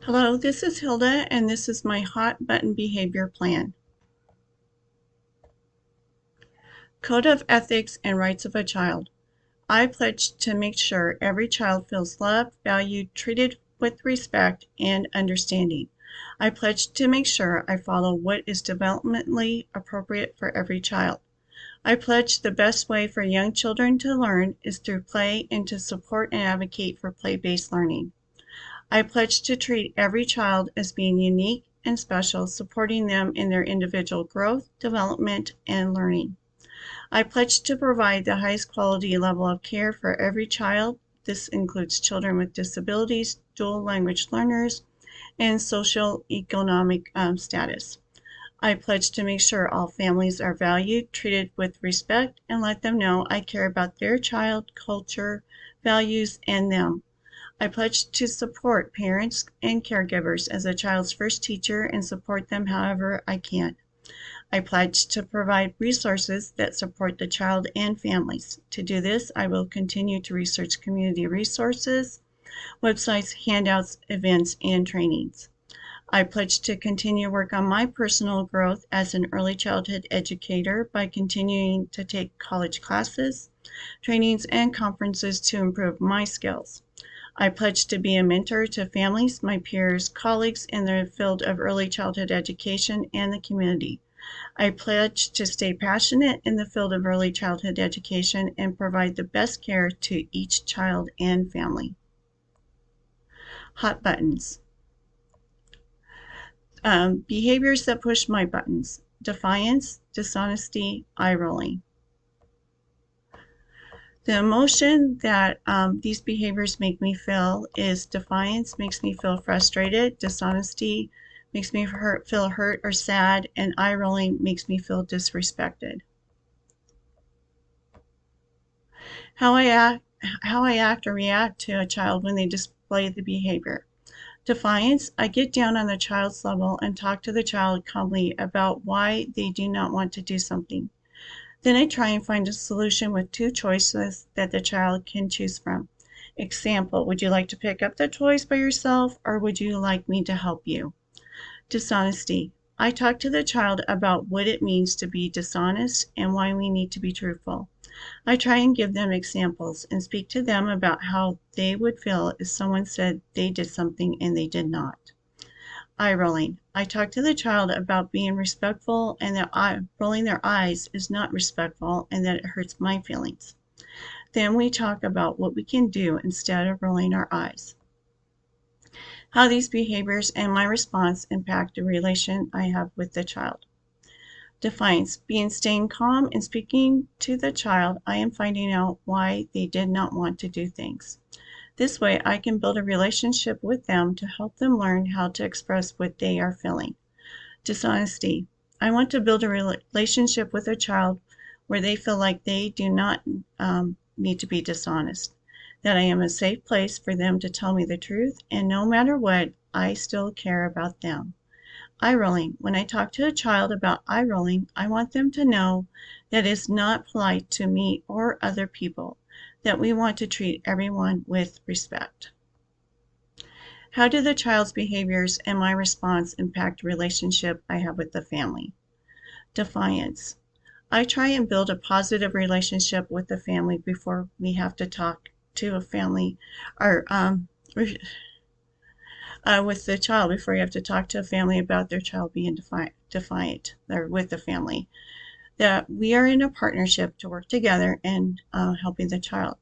Hello, this is Hilda, and this is my hot button behavior plan. Code of Ethics and Rights of a Child. I pledge to make sure every child feels loved, valued, treated with respect and understanding. I pledge to make sure I follow what is developmentally appropriate for every child. I pledge the best way for young children to learn is through play and to support and advocate for play-based learning. I pledge to treat every child as being unique and special, supporting them in their individual growth, development, and learning. I pledge to provide the highest quality level of care for every child. This includes children with disabilities, dual language learners, and social economic status. I pledge to make sure all families are valued, treated with respect, and let them know I care about their child, culture, values, and them. I pledge to support parents and caregivers as a child's first teacher and support them however I can. I pledge to provide resources that support the child and families. To do this, I will continue to research community resources, websites, handouts, events, and trainings. I pledge to continue work on my personal growth as an early childhood educator by continuing to take college classes, trainings, and conferences to improve my skills. I pledge to be a mentor to families, my peers, colleagues in the field of early childhood education and the community. I pledge to stay passionate in the field of early childhood education and provide the best care to each child and family. Hot buttons. Behaviors that push my buttons. Defiance, dishonesty, eye rolling. The emotion that these behaviors make me feel is defiance, makes me feel frustrated, dishonesty makes me feel hurt or sad, and eye rolling makes me feel disrespected. How I act or react to a child when they display the behavior. Defiance, I get down on the child's level and talk to the child calmly about why they do not want to do something. Then I try and find a solution with two choices that the child can choose from. Example, would you like to pick up the toys by yourself or would you like me to help you? Dishonesty. I talk to the child about what it means to be dishonest and why we need to be truthful. I try and give them examples and speak to them about how they would feel if someone said they did something and they did not. Eye rolling. I talk to the child about being respectful and that rolling their eyes is not respectful and that it hurts my feelings. Then we talk about what we can do instead of rolling our eyes. How these behaviors and my response impact the relation I have with the child. Defiance. Staying calm and speaking to the child, I am finding out why they did not want to do things. This way, I can build a relationship with them to help them learn how to express what they are feeling. Dishonesty. I want to build a relationship with a child where they feel like they do not need to be dishonest, that I am a safe place for them to tell me the truth, and no matter what, I still care about them. Eye rolling. When I talk to a child about eye rolling, I want them to know that it's not polite to me or other people, that we want to treat everyone with respect. How do the child's behaviors and my response impact the relationship I have with the family? Defiance. I try and build a positive relationship with the family before we have to talk to a family or with the child before you have to talk to a family about their child being defiant or with the family. That we are in a partnership to work together and helping the child.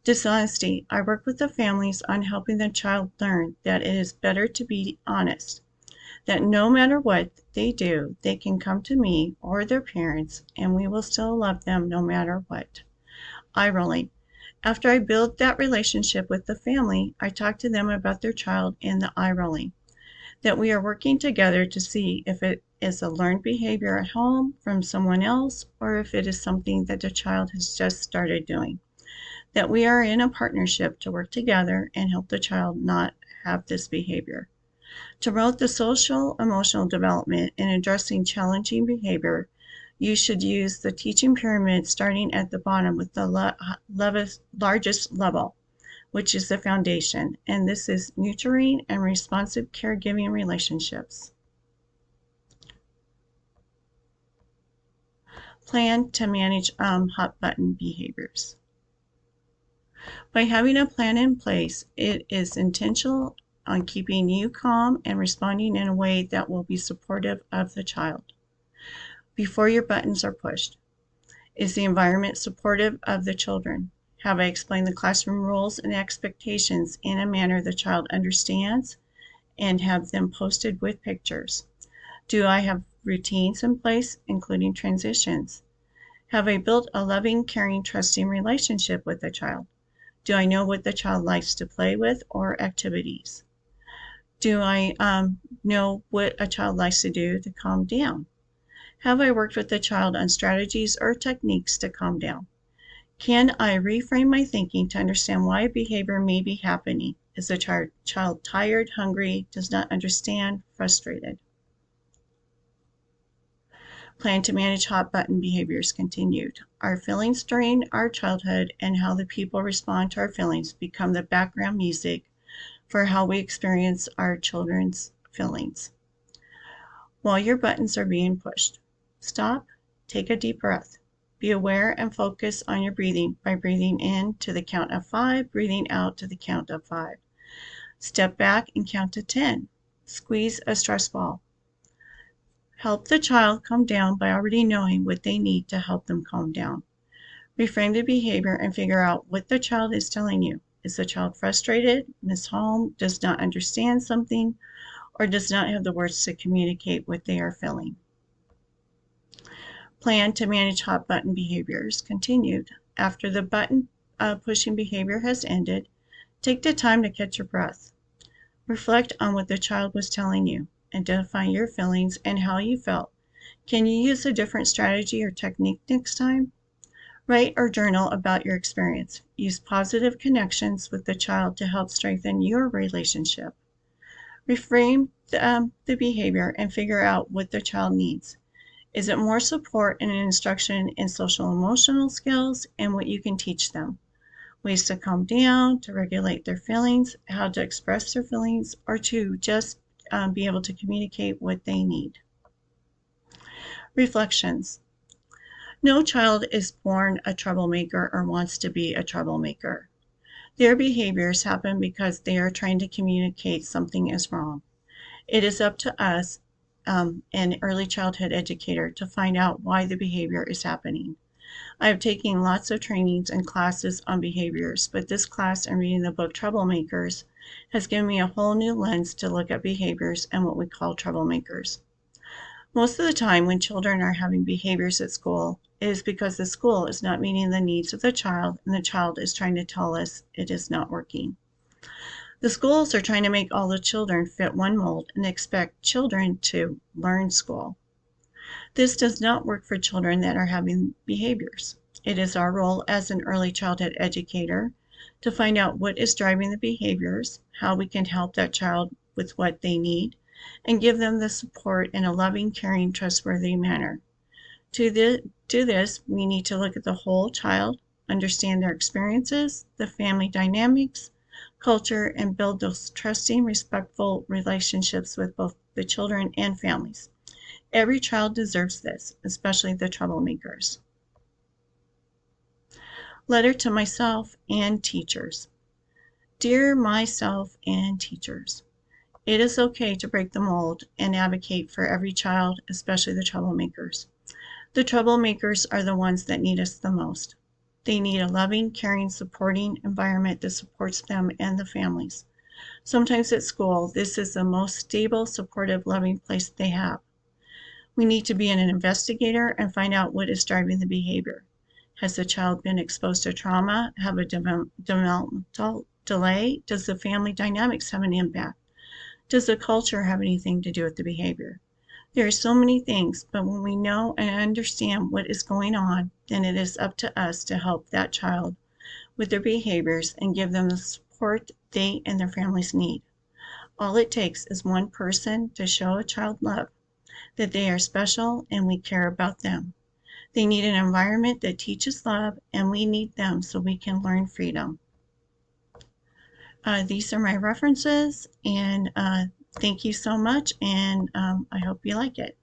Dishonesty. I work with the families on helping the child learn that it is better to be honest, that no matter what they do, they can come to me or their parents and we will still love them no matter what. Eye rolling. After I build that relationship with the family, I talk to them about their child and the eye rolling, that we are working together to see if it is a learned behavior at home from someone else or if it is something that the child has just started doing, that we are in a partnership to work together and help the child not have this behavior. To promote the social emotional development in addressing challenging behavior, you should use the teaching pyramid starting at the bottom with the largest level, which is the foundation, and this is nurturing and responsive caregiving relationships. Plan to manage hot button behaviors. By having a plan in place, it is intentional on keeping you calm and responding in a way that will be supportive of the child. Before your buttons are pushed, is the environment supportive of the children? Have I explained the classroom rules and expectations in a manner the child understands and have them posted with pictures? Do I have routines in place, including transitions? Have I built a loving, caring, trusting relationship with the child? Do I know what the child likes to play with or activities? Do I know what a child likes to do to calm down? Have I worked with the child on strategies or techniques to calm down? Can I reframe my thinking to understand why a behavior may be happening? Is the child tired, hungry, does not understand, frustrated? Plan to manage hot button behaviors continued. Our feelings during our childhood and how the people respond to our feelings become the background music for how we experience our children's feelings. While your buttons are being pushed, stop, take a deep breath. Be aware and focus on your breathing by breathing in to the count of 5, breathing out to the count of 5. Step back and count to 10. Squeeze a stress ball. Help the child calm down by already knowing what they need to help them calm down. Reframe the behavior and figure out what the child is telling you. Is the child frustrated, miss home, does not understand something, or does not have the words to communicate what they are feeling? Plan to manage hot button behaviors continued. After the button pushing behavior has ended, take the time to catch your breath. Reflect on what the child was telling you. Identify your feelings and how you felt. Can you use a different strategy or technique next time? Write or journal about your experience. Use positive connections with the child to help strengthen your relationship. Reframe the behavior and figure out what the child needs. Is it more support and instruction in social emotional skills and what you can teach them? Ways to calm down, to regulate their feelings, how to express their feelings, or to just be able to communicate what they need. Reflections. No child is born a troublemaker or wants to be a troublemaker. Their behaviors happen because they are trying to communicate something is wrong. It is up to us, an early childhood educator, to find out why the behavior is happening. I have taken lots of trainings and classes on behaviors, but this class and reading the book Troublemakers has given me a whole new lens to look at behaviors and what we call troublemakers. Most of the time when children are having behaviors at school, it is because the school is not meeting the needs of the child and the child is trying to tell us it is not working. The schools are trying to make all the children fit one mold and expect children to learn school. This does not work for children that are having behaviors. It is our role as an early childhood educator to find out what is driving the behaviors, how we can help that child with what they need, and give them the support in a loving, caring, trustworthy manner. To do this, we need to look at the whole child, understand their experiences, the family dynamics, culture, and build those trusting, respectful relationships with both the children and families. Every child deserves this, especially the troublemakers. Letter to myself and teachers. Dear myself and teachers, it is okay to break the mold and advocate for every child, especially the troublemakers. The troublemakers are the ones that need us the most. They need a loving, caring, supporting environment that supports them and the families. Sometimes at school, this is the most stable, supportive, loving place they have. We need to be an investigator and find out what is driving the behavior. Has the child been exposed to trauma, have a developmental delay? Does the family dynamics have an impact? Does the culture have anything to do with the behavior? There are so many things, but when we know and understand what is going on, then it is up to us to help that child with their behaviors and give them the support they and their families need. All it takes is one person to show a child love, that they are special and we care about them. They need an environment that teaches love, and we need them so we can learn freedom. These are my references, and thank you so much, and I hope you like it.